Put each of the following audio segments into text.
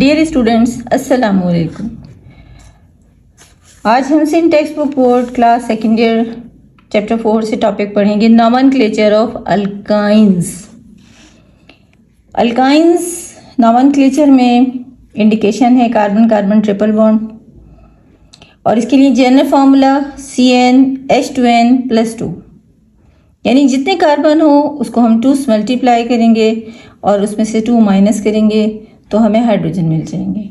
Dear students, अस्सलाम वालेकुम। आज हम Singh text book board class second year chapter 4 से टॉपिक पढ़ेंगे nomenclature of alkynes. Alkynes nomenclature में इंडिकेशन है कार्बन कार्बन ट्रिपल बॉन्ड, और इसके लिए जनरल फार्मूला CnH2n+2, यानी जितने कार्बन हो उसको हम 2 से मल्टीप्लाई करेंगे और उसमें से 2 माइनस करेंगे तो हमें हाइड्रोजन मिल जाएंगे।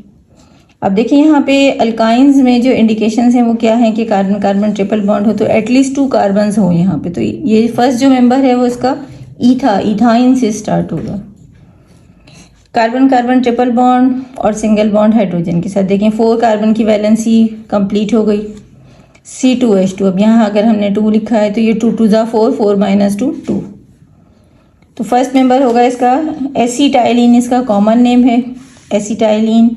अब देखिए यहाँ पे अल्काइंस में जो इंडिकेशंस हैं वो क्या है कि कार्बन कार्बन ट्रिपल बॉन्ड हो तो एटलीस्ट 2 कार्बन्स हो यहाँ पे। तो ये फर्स्ट जो मेंबर है वो इसका इथाइन से स्टार्ट होगा। कार्बन कार्बन ट्रिपल बॉन्ड और सिंगल बॉन्ड हाइड्रोजन के साथ। देखें 4 कार्बन की वैलेंसी कंप्लीट हो गई, C2H2। अब यहाँ अगर हमने 2 लिखा है तो ये 2 2 जा 4, 4 - 2 2। तो फर्स्ट मेंबर होगा इसका एसिटाइलिन, इसका कॉमन नेम है एसिटाइलिन।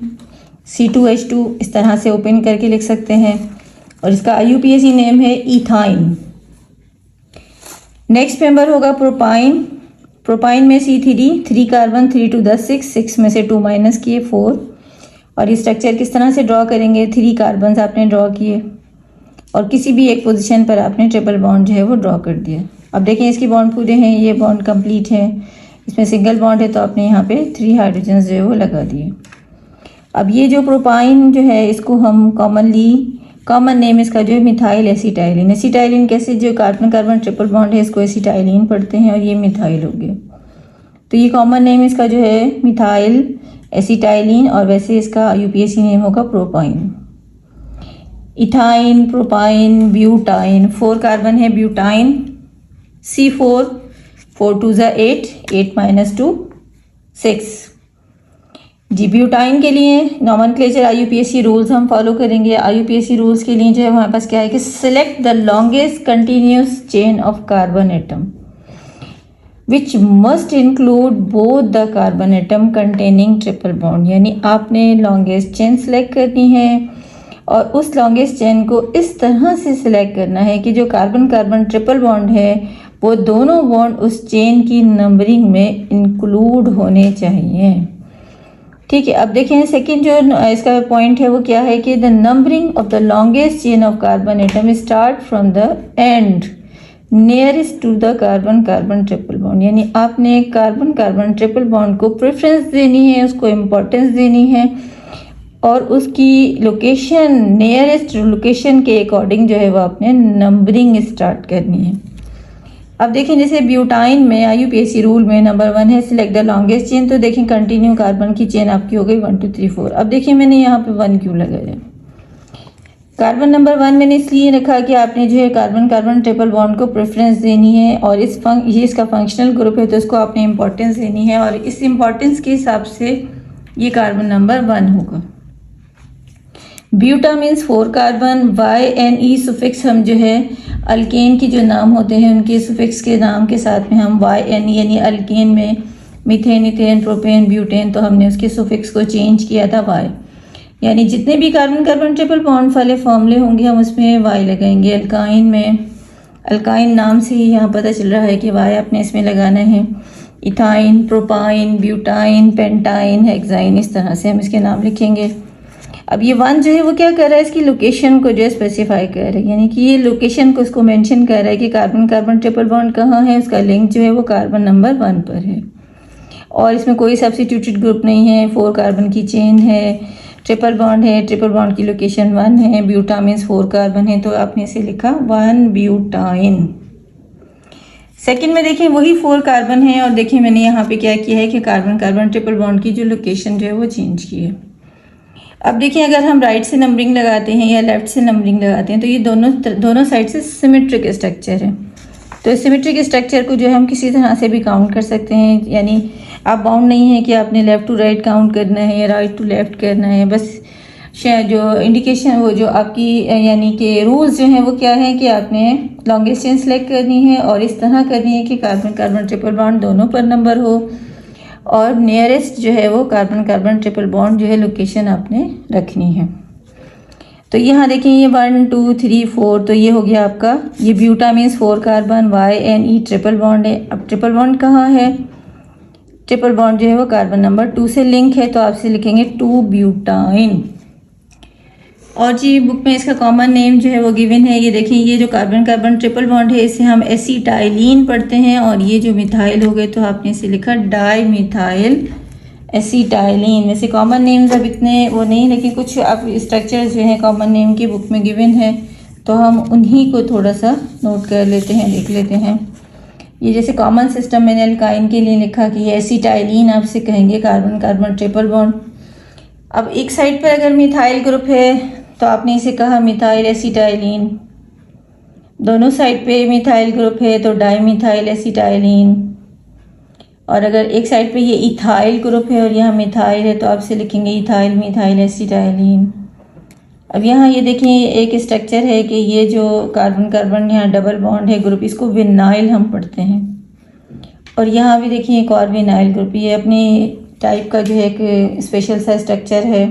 C2H2 इस तरह से ओपन करके लिख सकते हैं, और इसका IUPAC नेम है इथाइन। नेक्स्ट मेंबर होगा प्रोपाइन। प्रोपाइन में C3 3 कार्बन, 3 2 10 6, 6 में से 2 माइनस किए 4। और ये स्ट्रक्चर किस तरह से ड्रॉ करेंगे, 3 कार्बन आपने ड्रॉ किए और किसी भी एक पोजीशन पर आपने ट्रिपल बॉन्ड जो है वो ड्रॉ कर दिया। अब देखें इसकी बॉन्ड पूरे हैं, ये बॉन्ड कंप्लीट है। इसमें सिंगल बॉन्ड है तो आपने यहाँ पे 3 हाइड्रोजन जो है वो लगा दिए। अब ये जो प्रोपाइन जो है इसको हम कॉमन नेम इसका जो है मिथाइल एसिटाइलिन। एसिटाइलिन कैसे, जो कार्बन कार्बन ट्रिपल बॉन्ड है इसको एसिटाइलिन पढ़ते हैं और ये मिथाइल हो गया। तो ये कॉमन नेम इसका जो है मिथाइल एसिटाइलिन, और वैसे इसका IUPAC नेम होगा propyne. Ethyne, propyne, butyne. 4 carbon है ब्यूटाइन, C4, 4 2 जा 8, 8 - 2 6। जी ब्यूटाइन के लिए नॉमेनक्लेचर IUPAC रूल्स हम फॉलो करेंगे। IUPAC रूल्स के लिए जो है हमारे पास क्या है कि select the longest continuous chain of carbon atom which must include both the carbon atom containing triple bond. यानी आपने लॉन्गेस्ट चेन सेलेक्ट करनी है और उस लॉन्गेस्ट चेन को इस तरह से सिलेक्ट करना है कि जो कार्बन कार्बन ट्रिपल बॉन्ड है वो दोनों बॉन्ड उस चेन की नंबरिंग में इंक्लूड होने चाहिए। ठीक है, अब देखें सेकंड जो इसका पॉइंट है वो क्या है कि the numbering of the longest chain of carbon atom start from the end nearest to the carbon carbon triple bond. यानी आपने कार्बन कार्बन ट्रिपल बॉन्ड को प्रेफरेंस देनी है, उसको इम्पोर्टेंस देनी है और उसकी लोकेशन नियरेस्ट लोकेशन के अकॉर्डिंग जो है वो आपने नंबरिंग स्टार्ट करनी है। अब देखें जैसे ब्यूटाइन में IUPAC रूल में नंबर 1 है सिलेक्ट द लॉन्गेस्ट चेन। तो देखें कंटिन्यू कार्बन की चेन आपकी हो गई 1 2 3 4। अब देखिए मैंने यहाँ पे 1 क्यों लगाया। कार्बन नंबर 1 मैंने इसलिए रखा कि आपने जो है कार्बन कार्बन ट्रिपल बॉन्ड को प्रेफरेंस देनी है और ये इसका फंक्शनल ग्रुप है तो इसको आपने इंपॉर्टेंस देनी है, और इस इंपॉर्टेंस के हिसाब से ये कार्बन नंबर 1 होगा। Buta means 4 carbon. YNE suffix हम जो है अल्केन की जो नाम होते हैं उनके सुफिक्स के नाम के साथ में हम YNE, यानी अल्केन में मीथेन, इथेन, प्रोपेन, ब्यूटेन, तो हमने उसके सुफिक्स को चेंज किया था Y। यानी जितने भी कार्बन कार्बन ट्रिपल बॉन्ड वाले फॉर्मूले होंगे हम उसमें Y लगाएंगे। अल्काइन में अल्काइन नाम से ही यहाँ पता चल रहा है कि Y आपने इसमें लगाना है। Ethyne, propyne, butyne, pentyne, hexyne, इस तरह से हम इसके नाम लिखेंगे। अब ये 1 जो है वो क्या कर रहा है, इसकी लोकेशन को जो है स्पेसिफाई कर रहा है, यानी कि ये लोकेशन को इसको मेंशन कर रहा है कि कार्बन कार्बन ट्रिपल बॉन्ड कहाँ है, उसका लिंक जो है वो कार्बन नंबर 1 पर है। और इसमें कोई सब्स्टिट्यूटेड ग्रुप नहीं है, 4 कार्बन की चेन है, ट्रिपल बॉन्ड है, ट्रिपल बॉन्ड की लोकेशन 1 है। ब्यूटा मीन्स 4 कार्बन है तो आपने इसे लिखा 1 ब्यूटाइन। सेकेंड में देखिए वही 4 कार्बन है और देखिए मैंने यहाँ पे क्या किया है कि कार्बन कार्बन ट्रिपल बॉन्ड की जो लोकेशन जो है वो चेंज की है। अब देखिए अगर हम राइट से नंबरिंग लगाते हैं या लेफ्ट से नंबरिंग लगाते हैं तो ये दोनों साइड से सिमेट्रिक स्ट्रक्चर है। तो सिमेट्रिक स्ट्रक्चर को जो है हम किसी तरह से भी काउंट कर सकते हैं, यानी आप बाउंड नहीं है कि आपने लेफ़्ट टू राइट काउंट करना है या राइट टू लेफ़्ट करना है। बस जो इंडिकेशन वो जो आपकी यानी कि रूल्स जो हैं वो क्या है कि आपने लॉन्गेस्ट चेन सेलेक्ट करनी है और इस तरह करनी है कि कार्बन कार्बन ट्रिपल बॉन्ड दोनों पर नंबर हो और नियरेस्ट जो है वो कार्बन कार्बन ट्रिपल बॉन्ड जो है लोकेशन आपने रखनी है। तो यहाँ देखिए ये 1 2 3 4, तो ये हो गया आपका, ये buta means 4 carbon, YNE triple bond है। अब ट्रिपल बॉन्ड कहाँ है, ट्रिपल बॉन्ड जो है वो कार्बन नंबर 2 से लिंक है, तो आपसे लिखेंगे 2 ब्यूटाइन। और जी बुक में इसका कॉमन नेम जो है वो गिवन है। ये देखिए, ये जो कार्बन कार्बन ट्रिपल बॉन्ड है इसे हम एसिटाइलिन पढ़ते हैं, और ये जो मिथाइल हो गए तो आपने इसे लिखा डाई मिथाइल एसिटाइलिन। वैसे कॉमन नेम्स अब इतने वो नहीं, लेकिन कुछ अब स्ट्रक्चर जो है कॉमन नेम की बुक में गिवन है, तो हम उन्हीं को थोड़ा सा नोट कर लेते हैं, देख लेते हैं। ये जैसे कॉमन सिस्टम मैंने अल्काइन के लिए लिखा कि एसिटाइलिन आपसे कहेंगे कार्बन कार्बन ट्रिपल बॉन्ड। अब एक साइड पर अगर मिथाइल ग्रुप है तो आपने इसे कहा मिथाइल एसिटाइलिन, दोनों साइड पे मिथाइल ग्रुप है तो डाई मिथाइल एसिटाइलिन, और अगर एक साइड पे ये इथाइल ग्रुप है और यहाँ मिथाइल है तो आपसे लिखेंगे इथाइल मिथाइल एसिटाइलिन। अब यहाँ ये देखिए एक स्ट्रक्चर है कि ये जो कार्बन कार्बन यहाँ डबल बॉन्ड है ग्रुप, इसको विनाइल हम पढ़ते हैं, और यहाँ भी देखिए एक और विनाइल ग्रुप, ये अपनी टाइप का जो है एक स्पेशल सा स्ट्रक्चर है,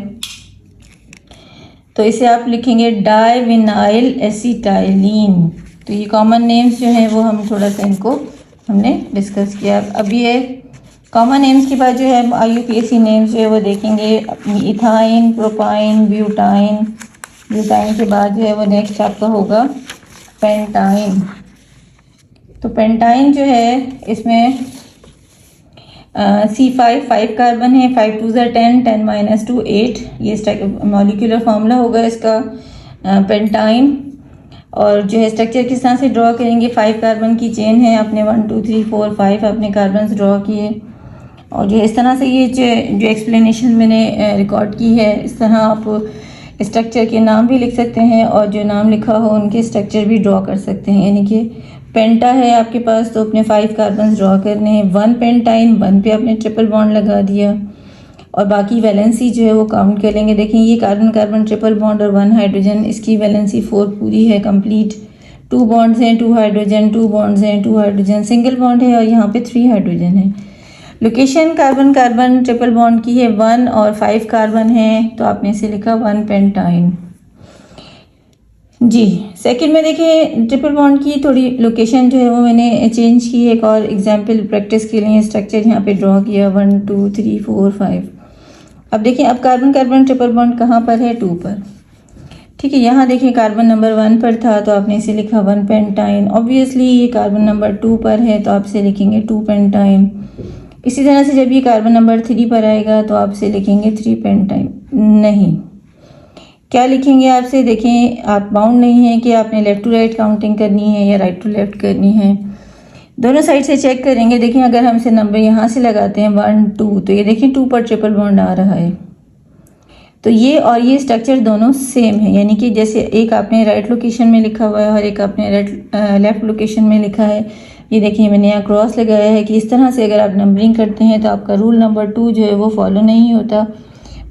तो इसे आप लिखेंगे डाई विनाइल एसिटाइलिन। तो ये कॉमन नेम्स जो हैं वो हम थोड़ा सा इनको हमने डिस्कस किया। अब ये कॉमन नेम्स के बाद जो है IUPAC नेम्स जो है वो देखेंगे, इथाइन, प्रोपाइन, ब्यूटाइन। ब्यूटाइन के बाद जो है वो नेक्स्ट आपका होगा पेंटाइन। तो पेंटाइन जो है इसमें C5 5 कार्बन है, 5 2 10, 10 2 8, ये मॉलिक्यूलर फार्मूला होगा इसका पेंटाइन। और जो है स्ट्रक्चर किस तरह से ड्रॉ करेंगे, 5 कार्बन की चेन है, आपने 1 2 3 4 5 आपने कार्बन ड्रॉ किए, और जो इस तरह से ये जो एक्सप्लेनेशन मैंने रिकॉर्ड की है, इस तरह आप स्ट्रक्चर के नाम भी लिख सकते हैं और जो नाम लिखा हो उनके स्ट्रक्चर भी ड्रॉ कर सकते हैं। यानी कि पेंटा है आपके पास तो अपने 5 कार्बन ड्रॉ करने हैं, 1 पेंटाइन, 1 पे आपने ट्रिपल बॉन्ड लगा दिया, और बाकी वैलेंसी जो है वो काउंट कर लेंगे। देखें ये कार्बन कार्बन ट्रिपल बॉन्ड और 1 हाइड्रोजन, इसकी वैलेंसी 4 पूरी है कंप्लीट। 2 बॉन्ड्स हैं, 2 हाइड्रोजन, 2 बॉन्ड्स हैं, 2 हाइड्रोजन, सिंगल बॉन्ड है और यहाँ पे 3 हाइड्रोजन है। Location carbon carbon triple bond की है 1 और 5 कार्बन है, तो आपने इसे लिखा 1 पेंटाइन। जी सेकंड में देखिए ट्रिपल बॉन्ड की थोड़ी लोकेशन जो है वो मैंने चेंज की है। एक और एग्जांपल प्रैक्टिस के लिए स्ट्रक्चर यहाँ पे ड्रॉ किया 1 2 3 4 5। अब देखिए अब कार्बन कार्बन ट्रिपल बॉन्ड कहाँ पर है, 2 पर। ठीक है, यहाँ देखिए कार्बन नंबर 1 पर था तो आपने इसे लिखा 1 पेंटाइन। ऑब्वियसली ये कार्बन नंबर 2 पर है तो आपसे लिखेंगे 2 पेंटाइन। इसी तरह से जब ये कार्बन नंबर 3 पर आएगा तो आपसे लिखेंगे 3 पेंटाइन। नहीं, क्या लिखेंगे आपसे, देखें आप बाउंड नहीं है कि आपने लेफ़्ट टू राइट काउंटिंग करनी है या राइट टू लेफ़्ट करनी है, दोनों साइड से चेक करेंगे। देखिए अगर हमसे नंबर यहाँ से लगाते हैं 1 2, तो ये देखिए 2 पर ट्रिपल बॉन्ड आ रहा है, तो ये और ये स्ट्रक्चर दोनों सेम है। यानी कि जैसे एक आपने राइट लोकेशन में लिखा हुआ है और एक आपने लेफ़्ट लोकेशन में लिखा है। ये देखिए मैंने यहाँ क्रॉस लगाया है कि इस तरह से अगर आप नंबरिंग करते हैं तो आपका रूल नंबर 2 जो है वो फॉलो नहीं होता।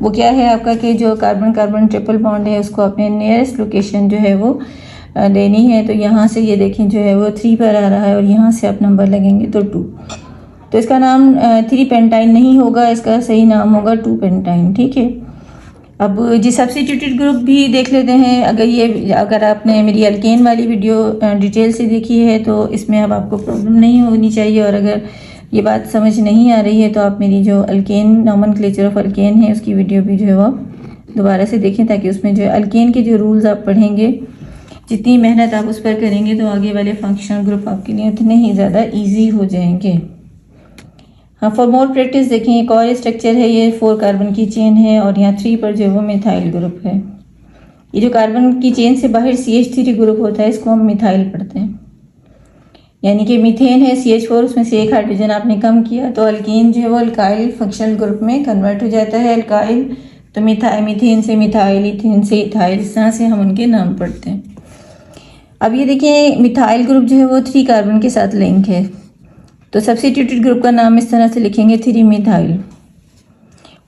वो क्या है आपका कि जो कार्बन कार्बन ट्रिपल बॉन्ड है उसको अपने नियरेस्ट लोकेशन जो है वो देनी है। तो यहाँ से ये देखें जो है वो 3 पर आ रहा है और यहाँ से आप नंबर लगेंगे तो 2, तो इसका नाम 3 पेंटाइन नहीं होगा, इसका सही नाम होगा 2 पेंटाइन। ठीक है, अब जी सब्स्टिट्यूटेड ग्रुप भी देख लेते हैं। अगर आपने मेरी अल्केन वाली वीडियो डिटेल से देखी है तो इसमें अब आपको प्रॉब्लम नहीं होनी चाहिए, और अगर ये बात समझ नहीं आ रही है तो आप मेरी जो अल्केन नॉमेनक्लेचर ऑफ अल्केन है उसकी वीडियो भी जो है वो दोबारा से देखें, ताकि उसमें जो अल्केन के जो रूल्स आप पढ़ेंगे, जितनी मेहनत आप उस पर करेंगे तो आगे वाले फंक्शनल ग्रुप आपके लिए उतने ही ज़्यादा ईजी हो जाएंगे। हाँ, फॉर मोर प्रैक्टिस देखें एक और स्ट्रक्चर है, ये 4 कार्बन की चेन है और यहाँ 3 पर जो है वो मिथाइल ग्रुप है। ये जो कार्बन की चेन से बाहर CH3 ग्रुप होता है इसको हम मिथाइल पढ़ते हैं। यानी कि मीथेन है CH4, उसमें से एक हाइड्रोजन आपने कम किया तो अल्कीन जो है वो अल्काइल फंक्शनल ग्रुप में कन्वर्ट हो जाता है। अल्काइल तो मीथेन से मिथाइल, इथेन से इथाइल, इस तरह से हम उनके नाम पढ़ते हैं। अब ये देखिए मिथाइल ग्रुप जो है वो 3 कार्बन के साथ लिंक है, तो सब्स्टिट्यूटेड ग्रुप का नाम इस तरह से लिखेंगे 3 मिथाइल।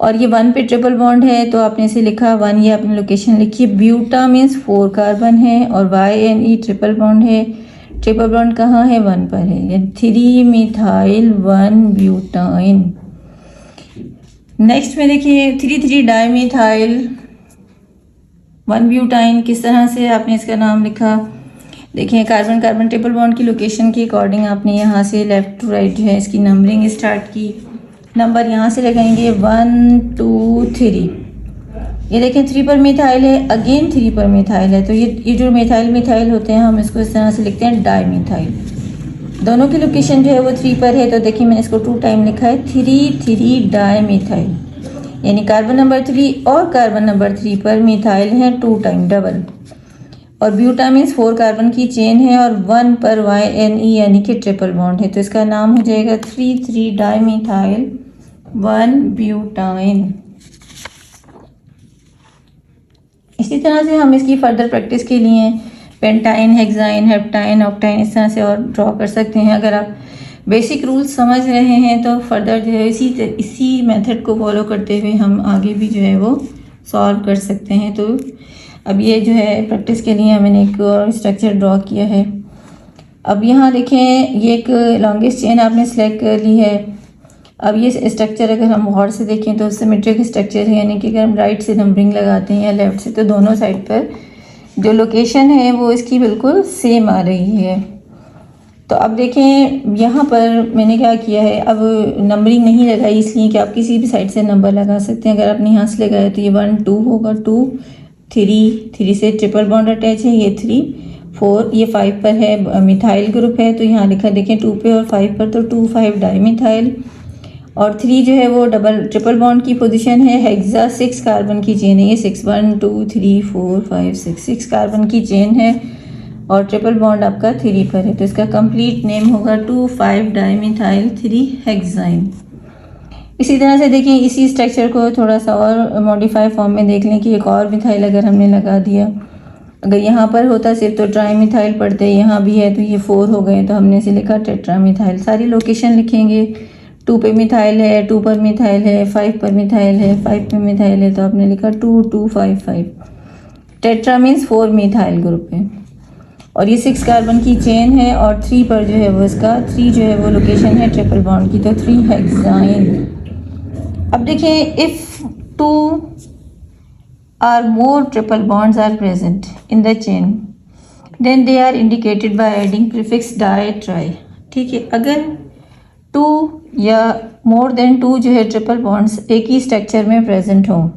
और ये 1 पे ट्रिपल बॉन्ड है तो आपने इसे लिखा 1, ये आपने लोकेशन लिखी। ब्यूटा मीन्स 4 कार्बन है और YNE ट्रिपल बॉन्ड है। ट्रिपल बॉन्ड कहाँ है, 1 पर है, ये 3 मिथाइल 1 ब्यूटाइन। नेक्स्ट में देखिए 3 डाईमिथाइल 1 ब्यूटाइन। किस तरह से आपने इसका नाम लिखा, देखिए कार्बन कार्बन ट्रिपल बॉन्ड की लोकेशन के अकॉर्डिंग आपने यहाँ से लेफ़्ट टू राइट जो है इसकी नंबरिंग स्टार्ट की। नंबर यहाँ से लगाएंगे 1 2 3। ये देखें 3 पर मिथाइल है, अगेन 3 पर मिथाइल है। तो ये जो मिथाइल होते हैं हम इसको इस तरह से लिखते हैं डाई मिथाइल। दोनों की लोकेशन जो है वो 3 पर है, तो देखिए मैंने इसको 2 टाइम लिखा है 3 डाई मिथाइल, यानी कार्बन नंबर 3 और कार्बन नंबर 3 पर मिथाइल है 2 टाइम डबल। और ब्यूटा मीन्स 4 कार्बन की चेन है और 1 पर YNE यानी कि ट्रिपल बॉन्ड है, तो इसका नाम हो जाएगा 3 डाई मिथाइल 1 ब्यूटाइन। इसी तरह से हम इसकी फर्दर प्रैक्टिस के लिए पेंटाइन, हेक्साइन, हेप्टाइन, ऑक्टाइन इस तरह से और ड्रॉ कर सकते हैं। अगर आप बेसिक रूल्स समझ रहे हैं तो फर्दर जो है इसी मेथड को फॉलो करते हुए हम आगे भी जो है वो सॉल्व कर सकते हैं। तो अब ये जो है प्रैक्टिस के लिए मैंने एक और स्ट्रक्चर ड्रॉ किया है। अब यहाँ देखें ये एक लॉन्गेस्ट चेन आपने सेलेक्ट कर ली है। अब ये स्ट्रक्चर अगर हम गौर से देखें तो सिमेट्रिक स्ट्रक्चर है, यानी कि अगर हम राइट से नंबरिंग लगाते हैं या लेफ़्ट से तो दोनों साइड पर जो लोकेशन है वो इसकी बिल्कुल सेम आ रही है। तो अब देखें यहाँ पर मैंने क्या किया है, अब नंबरिंग नहीं लगाई इसलिए कि आप किसी भी साइड से नंबर लगा सकते हैं। अगर आपने यहाँ से लगाया तो ये 1 2 होगा, 2 3 से ट्रिपल बॉन्ड अटैच है, ये 3 4, ये 5 पर है, मिथाइल ग्रुप है तो यहाँ लिखा देखें 2 पे और 5 पर, तो 2 5 डाई मिथाइल। और 3 जो है वो ट्रिपल बॉन्ड की पोजीशन है। हेक्सा 6 कार्बन की चेन है, ये 6 1 2 3 4 5 6 कार्बन की चेन है और ट्रिपल बॉन्ड आपका 3 पर है, तो इसका कंप्लीट नेम होगा 2 5 डाई मिथाइल 3 हेक्साइन। इसी तरह से देखिए इसी स्ट्रक्चर को थोड़ा सा और मॉडिफाई फॉर्म में देख लें कि एक और मिथाइल अगर हमने लगा दिया, अगर यहाँ पर होता सिर्फ तो ट्राई मिथाइल पढ़ते, यहाँ भी है तो ये 4 हो गए, तो हमने इसे लिखा टेट्रा मिथाइल। सारी लोकेशन लिखेंगे, 2 पे मिथाइल है, 2 पर मिथाइल है, 5 पर मिथाइल है, 5 पे मिथाइल है, तो आपने लिखा 2 2 5 5। टेट्रा मीन्स 4 मिथाइल ग्रुप है और ये 6 कार्बन की चेन है और 3 पर जो है वो इसका 3 जो है वो लोकेशन है ट्रिपल बॉन्ड की, तो 3 हेक्साइन। अब देखें if 2 or more triple bonds are present in the chain then they are indicated by adding prefix di tri। ठीक है, अगर 2 या मोर देन 2 जो है ट्रिपल बॉन्ड्स एक ही स्ट्रक्चर में प्रेजेंट हों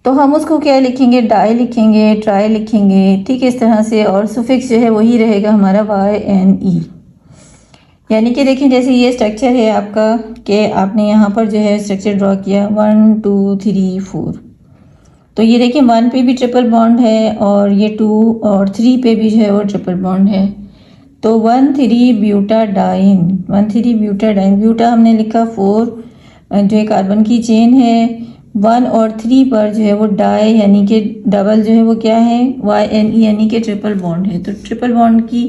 तो हम उसको क्या लिखेंगे, डाई लिखेंगे, ट्राई लिखेंगे, ठीक है इस तरह से। और सुफिक्स जो है वही रहेगा हमारा YNE। यानी कि देखिए जैसे ये स्ट्रक्चर है आपका कि आपने यहाँ पर जो है स्ट्रक्चर ड्रॉ किया 1 2 3 4, तो ये देखिए 1 पे भी ट्रिपल बॉन्ड है और ये 2 और 3 पे भी जो है वो ट्रिपल बॉन्ड है, तो 1 3 ब्यूटाडाइन, 1 3 ब्यूटाडाइन। ब्यूटा हमने लिखा 4 जो है कार्बन की चेन है, 1 और 3 पर जो है वो डाई यानी कि डबल जो है वो क्या है YNE यानी कि ट्रिपल बॉन्ड है। तो ट्रिपल बॉन्ड की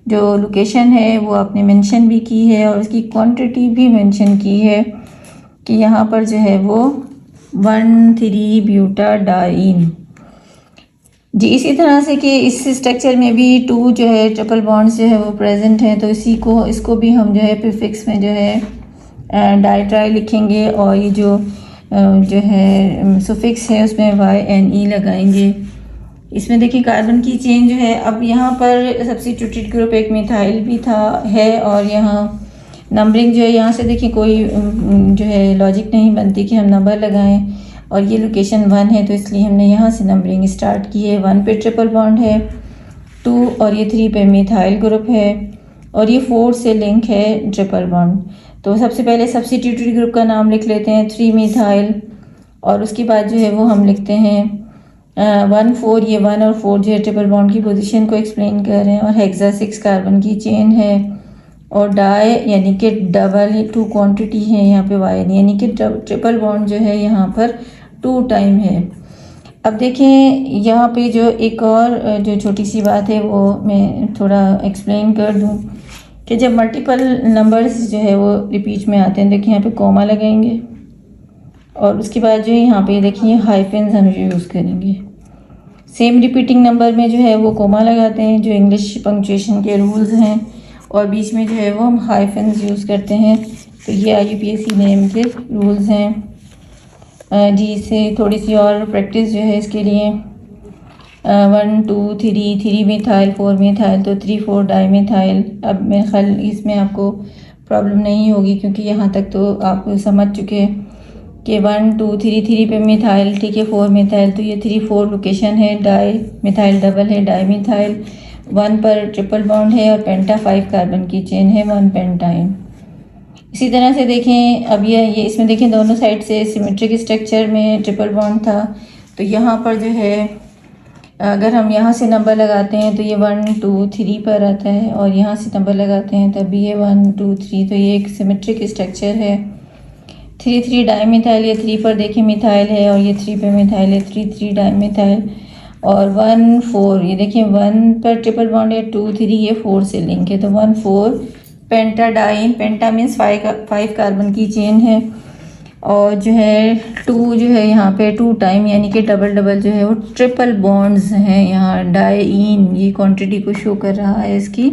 जो लोकेशन है वो आपने मेंशन भी की है और उसकी क्वांटिटी भी मेंशन की है कि यहाँ पर जो है वो 1 3 ब्यूटाडाइन जी। इसी तरह से कि इस स्ट्रक्चर में भी 2 जो है ट्रिपल बॉन्ड्स जो है वो प्रेजेंट हैं, तो इसको भी हम जो है प्रीफिक्स में जो है डाई ट्राई लिखेंगे और ये जो है सुफिक्स है उसमें YNE लगाएंगे। इसमें देखिए कार्बन की चेन जो है, अब यहाँ पर सब्स्टिट्यूटेड ग्रुप एक मिथाइल भी है और यहाँ नंबरिंग जो है यहाँ से देखिए कोई जो है लॉजिक नहीं बनती कि हम नंबर लगाएं और ये लोकेशन 1 है तो इसलिए हमने यहाँ से नंबरिंग स्टार्ट की है। 1 पे ट्रिपल बॉन्ड है, 2 और ये 3 पे मिथाइल ग्रुप है और ये 4 से लिंक है ट्रिपल बॉन्ड। तो सबसे पहले सब्स्टिट्यूटेड ग्रुप का नाम लिख लेते हैं 3 मिथाइल और उसके बाद जो है वो हम लिखते हैं 1 4, ये 1 और 4 जो है ट्रिपल बॉन्ड की पोजीशन को एक्सप्लेन कर रहे हैं और हेक्सा 6 कार्बन की चेन है और डाई यानी कि डबल 2 क्वांटिटी है यहाँ पे YN यानी कि ट्रिपल बॉन्ड जो है यहाँ पर 2 टाइम है। अब देखें यहाँ पे जो एक और जो छोटी सी बात है वो मैं थोड़ा एक्सप्लेन कर दूँ कि जब मल्टीपल नंबर्स जो है वो रिपीट में आते हैं, देखिए यहाँ पे कॉमा लगाएंगे और उसके बाद जो है यहाँ पे देखिए हाइफेंस हम यूज़ करेंगे। सेम रिपीटिंग नंबर में जो है वो कॉमा लगाते हैं जो इंग्लिश पंक्चुएशन के रूल्स हैं और बीच में जो है वो हम हाइफेंस यूज़ करते हैं। तो ये IUPAC नेम के रूल्स हैं जी। इससे थोड़ी सी और प्रैक्टिस जो है इसके लिए 1 2 3 मिथाइल 4 मिथाइल तो 3 4 डाई मिथाइल। अब मेरे ख्याल इसमें आपको प्रॉब्लम नहीं होगी, क्योंकि यहाँ तक तो आप समझ चुके हैं कि 1 2 3 3 पे मिथाइल, ठीक है, 4 मिथाइल, तो ये 3 4 लोकेशन है, डाई मिथाइल डबल है, डाई मिथाइल 1 पर ट्रिपल बॉन्ड है और पेंटा 5 कार्बन की चेन है 1 पेंटाइन। इसी तरह से देखें, अब ये इसमें देखें दोनों साइड से सिमेट्रिक स्ट्रक्चर में ट्रिपल बॉन्ड था, तो यहाँ पर जो है अगर हम यहाँ से नंबर लगाते हैं तो ये 1 2 3 पर आता है, और यहाँ से नंबर लगाते हैं तब भी ये 1 2 3, तो ये एक सिमेट्रिक स्ट्रक्चर है। 3 3 डाईमिथाइल, ये 3 पर देखिए मिथाइल है और ये 3 पे मिथाइल है, 3 3 डाईमिथाइल, और 1 4, ये देखिए 1 पर ट्रिपल बॉन्ड है, 2 3 ये 4 से लिंक है, तो 1 4 पेंटाडाइन, पेंटा मीन्स 5 कार्बन की चेन है, और जो है 2 जो है यहाँ पे 2 टाइम यानी कि डबल डबल जो है वो ट्रिपल बॉन्ड्स हैं। यहाँ डाइन ये क्वांटिटी को शो कर रहा है इसकी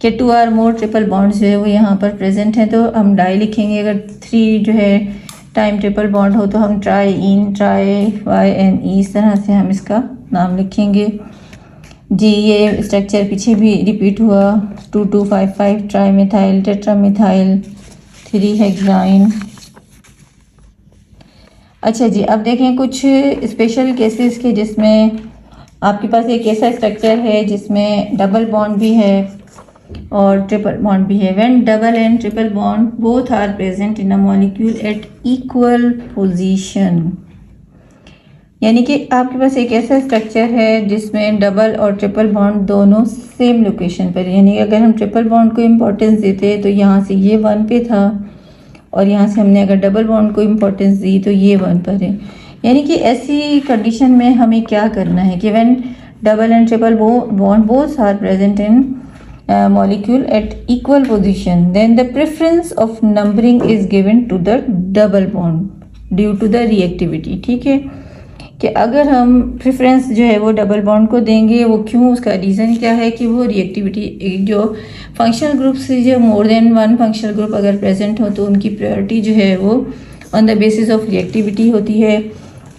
कि 2 और मोर ट्रिपल बॉन्ड्स जो है वो यहाँ पर प्रेजेंट हैं, तो हम डाई लिखेंगे। अगर 3 जो है टाइम ट्रिपल बॉन्ड हो तो हम ट्राई इन, ट्राई YNE, इस तरह से हम इसका नाम लिखेंगे जी। ये स्ट्रक्चर पीछे भी रिपीट हुआ, 2 2 5 5 tri methyl, tetra methyl, 3 hexyne. अच्छा जी, अब देखें कुछ स्पेशल केसेस के जिसमें आपके पास एक ऐसा स्ट्रक्चर है जिसमें डबल बॉन्ड भी है और ट्रिपल बॉन्ड भी है। When double and triple bond both are present in a molecule at equal position, यानी कि आपके पास एक ऐसा स्ट्रक्चर है जिसमें डबल और ट्रिपल बॉन्ड दोनों सेम लोकेशन पर, यानी अगर हम ट्रिपल बॉन्ड को इम्पोर्टेंस देते तो यहाँ से ये 1 पे था, और यहाँ से हमने अगर डबल बॉन्ड को इम्पोर्टेंस दी तो ये 1 पर है। यानी कि ऐसी कंडीशन में हमें क्या करना है कि when double and triple bond both are present in molecule at equal position, then the preference of numbering is given to the double bond due to the reactivity। ठीक है, कि अगर हम प्रेफरेंस जो है वो डबल बॉन्ड को देंगे, वो क्यों, उसका रीज़न क्या है कि वो रिएक्टिविटी जो फंक्शनल ग्रुप से जो मोर देन 1 फंक्शनल ग्रुप अगर प्रेजेंट हो तो उनकी प्रायोरिटी जो है वो on the basis of reactivity होती है।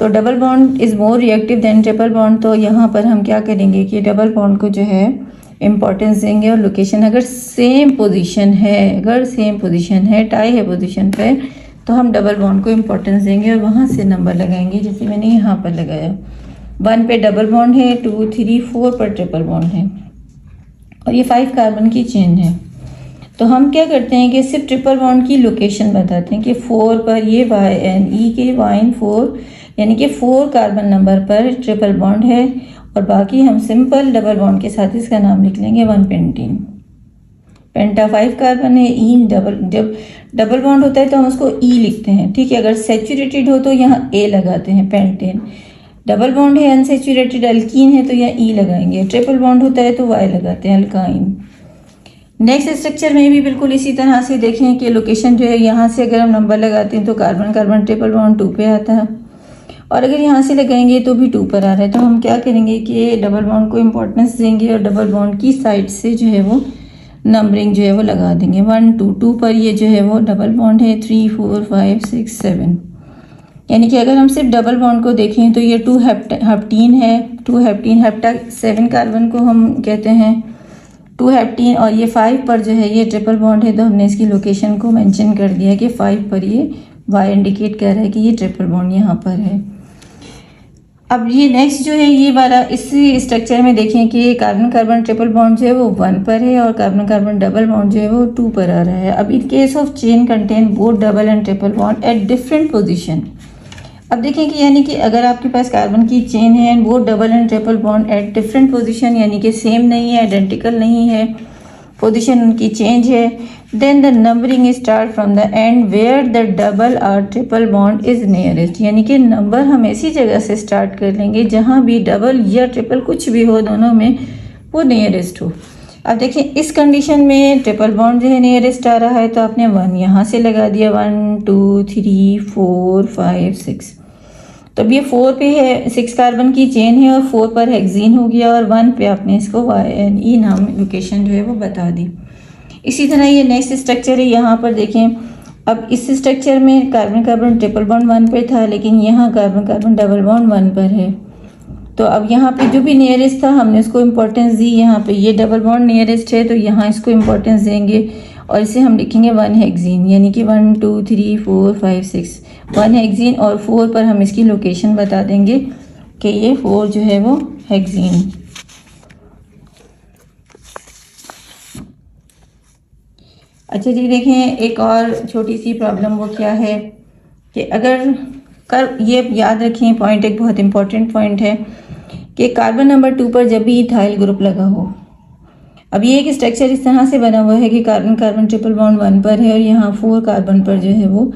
तो double bond is more reactive than triple bond, तो यहाँ पर हम क्या करेंगे कि डबल बॉन्ड को जो है इम्पॉर्टेंस देंगे, और लोकेशन अगर सेम पोजीशन है, टाई है पोजीशन पे, तो हम डबल बॉन्ड को इम्पोर्टेंस देंगे और वहाँ से नंबर लगाएंगे, जैसे मैंने यहाँ पर लगाया। 1 पे डबल बॉन्ड है, 2 3 4 पर ट्रिपल बॉन्ड है, और ये 5 कार्बन की चेन है। तो हम क्या करते हैं कि सिर्फ ट्रिपल बॉन्ड की लोकेशन बताते हैं कि 4 पर ये YNE के वाइन 4 यानी कि 4 कार्बन नंबर पर ट्रिपल बॉन्ड है, और बाकी हम सिंपल डबल बॉन्ड के साथ इसका नाम लिख लेंगे 1 पेंटीन। पेंटा 5 कार्बन है, इन जब डबल बॉन्ड होता है तो हम उसको E लिखते हैं, ठीक है। अगर सेचुरेटेड हो तो यहाँ A लगाते हैं, पेंटेन। डबल बॉन्ड है, अनसेचुरेटेड अल्कीन है तो यहाँ E लगाएंगे। ट्रिपल बॉन्ड होता है तो Y लगाते हैं, अल्काइन। नेक्स्ट स्ट्रक्चर में भी बिल्कुल इसी तरह से देखें कि लोकेशन जो है यहाँ से अगर हम नंबर लगाते हैं तो कार्बन कार्बन ट्रिपल बॉन्ड 2 पे आता है, और अगर यहाँ से लगाएंगे तो भी 2 पर आ रहा है। तो हम क्या करेंगे कि डबल बॉन्ड को इम्पोर्टेंस देंगे और डबल बॉन्ड की साइड से जो है वो नंबरिंग जो है वो लगा देंगे। 1 2 2 पर ये जो है वो डबल बॉन्ड है, 3 4 5 6 7, यानी कि अगर हम सिर्फ डबल बॉन्ड को देखें तो ये 2 हेप्टीन है, 2 हेप्टीन, हेप्टा 7 कार्बन को हम कहते हैं 2 हेप्टीन, और ये 5 पर जो है ये ट्रिपल बॉन्ड है, तो हमने इसकी लोकेशन को मेंशन कर दिया कि 5 पर ये Y इंडिकेट कर रहा है कि ये ट्रिपल बॉन्ड यहाँ पर है। अब ये नेक्स्ट जो है ये वाला, इसी स्ट्रक्चर में देखें कि कार्बन कार्बन ट्रिपल बॉन्ड जो है वो 1 पर है और कार्बन कार्बन डबल बॉन्ड जो है वो 2 पर आ रहा है। अब in case of chain contain both double and triple bond at different position. अब देखें कि यानी कि अगर आपके पास कार्बन की चेन है एंड वो double and triple bond at different position, यानी कि सेम नहीं है, आइडेंटिकल नहीं है, पोजीशन उनकी चेंज है, then the numbering start from the end where the double और ट्रिपल बॉन्ड इज नियरेस्ट, यानी कि नंबर हम ऐसी जगह से स्टार्ट कर लेंगे जहाँ भी डबल या ट्रिपल कुछ भी हो, दोनों में वो नियरेस्ट हो। अब देखिए इस कंडीशन में ट्रिपल बॉन्ड जो है नियरेस्ट आ रहा है, तो आपने 1 यहाँ से लगा दिया, 1 2 3 4 5 6, तो अब ये 4 पे है, 6 कार्बन की चेन है और 4 पर हेक्सीन हो गया, और 1 पे आपने इसको YNE नाम लोकेशन जो है वो बता दी। इसी तरह ये नेक्स्ट स्ट्रक्चर है, यहाँ पर देखें। अब इस स्ट्रक्चर में कार्बन कार्बन ट्रिपल बॉन्ड 1 पे था, लेकिन यहाँ कार्बन कार्बन डबल बॉन्ड 1 पर है, तो अब यहाँ पे जो भी नियरेस्ट था हमने उसको इम्पोर्टेंस दी। यहाँ पे ये डबल बॉन्ड नियरेस्ट है तो यहाँ इसको इम्पोर्टेंस देंगे, और इसे हम लिखेंगे 1 हेक्सीन, यानी कि 1 2 3 4 5 6 1 हेक्सीन। और 4 पर हम इसकी लोकेशन बता देंगे कि ये 4 जो है वो हेक्सीन। अच्छा जी, देखें एक और छोटी सी प्रॉब्लम वो क्या है कि अगर ये याद रखें पॉइंट, एक बहुत इंपॉर्टेंट पॉइंट है कि कार्बन नंबर 2 पर जब भी इथाइल ग्रुप लगा हो, अब ये एक स्ट्रक्चर इस तरह से बना हुआ है कि कार्बन कार्बन ट्रिपल बॉन्ड 1 पर है और यहाँ 4 कार्बन पर जो है वो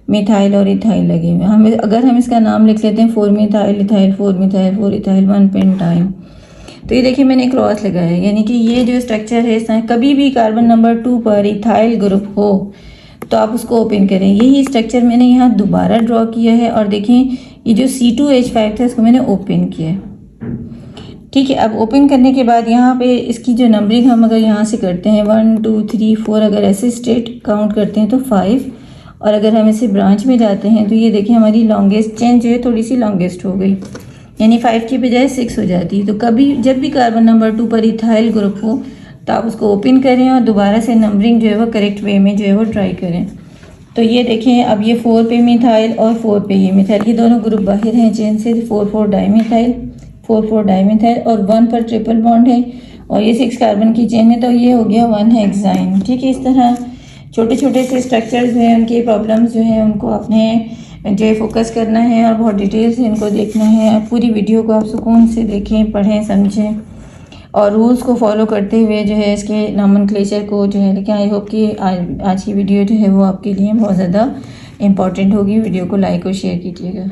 मिथाइल और इथाइल लगे हुए हैं। अगर हम इसका नाम लिख लेते हैं 4 methyl ethyl 4 methyl 4 ethyl 1 pentyne, तो ये देखिए मैंने क्रॉस लगाया है, यानी कि ये जो स्ट्रक्चर है इसमें कभी भी कार्बन नंबर 2 पर इथाइल ग्रुप हो तो आप उसको ओपन करें। यही स्ट्रक्चर मैंने यहाँ दोबारा ड्रॉ किया है और देखें ये जो C2H5 था इसको मैंने ओपन किया है। ठीक है, अब ओपन करने के बाद यहाँ पे इसकी जो नंबरिंग हम अगर यहाँ से करते हैं 1 2 3 4, अगर ऐसे स्ट्रेट काउंट करते हैं तो 5, और अगर हम इसे ब्रांच में जाते हैं तो ये देखिए हमारी लॉन्गेस्ट चेन जो है थोड़ी सी लॉन्गेस्ट हो गई, यानी 5 की बजाय 6 हो जाती है। तो कभी जब भी कार्बन नंबर 2 पर इथाइल ग्रुप हो तो आप उसको ओपन करें और दोबारा से नंबरिंग जो है वो करेक्ट वे में जो है वो ट्राई करें। तो ये देखें अब ये 4 पे मिथाइल और 4 पे ये मिथाइल, ये दोनों ग्रुप बाहर हैं चेन से, 4 डाईमिथाइल 4 डाईमिथाइल और 1 पर ट्रिपल बॉन्ड है और ये 6 कार्बन की चेन है, तो ये हो गया 1 हेक्साइन। ठीक है, इस तरह छोटे छोटे से स्ट्रक्चर्स जो हैं उनके प्रॉब्लम्स जो हैं उनको आपने जो है फोकस करना है और बहुत डिटेल से इनको देखना है। पूरी वीडियो को आप सुकून से देखें, पढ़ें, समझें और रूल्स को फॉलो करते हुए जो है इसके नॉमेनक्लेचर को जो है लेकिन आई होप कि आज की वीडियो जो है वो आपके लिए बहुत ज़्यादा इम्पॉर्टेंट होगी। वीडियो को लाइक और शेयर कीजिएगा।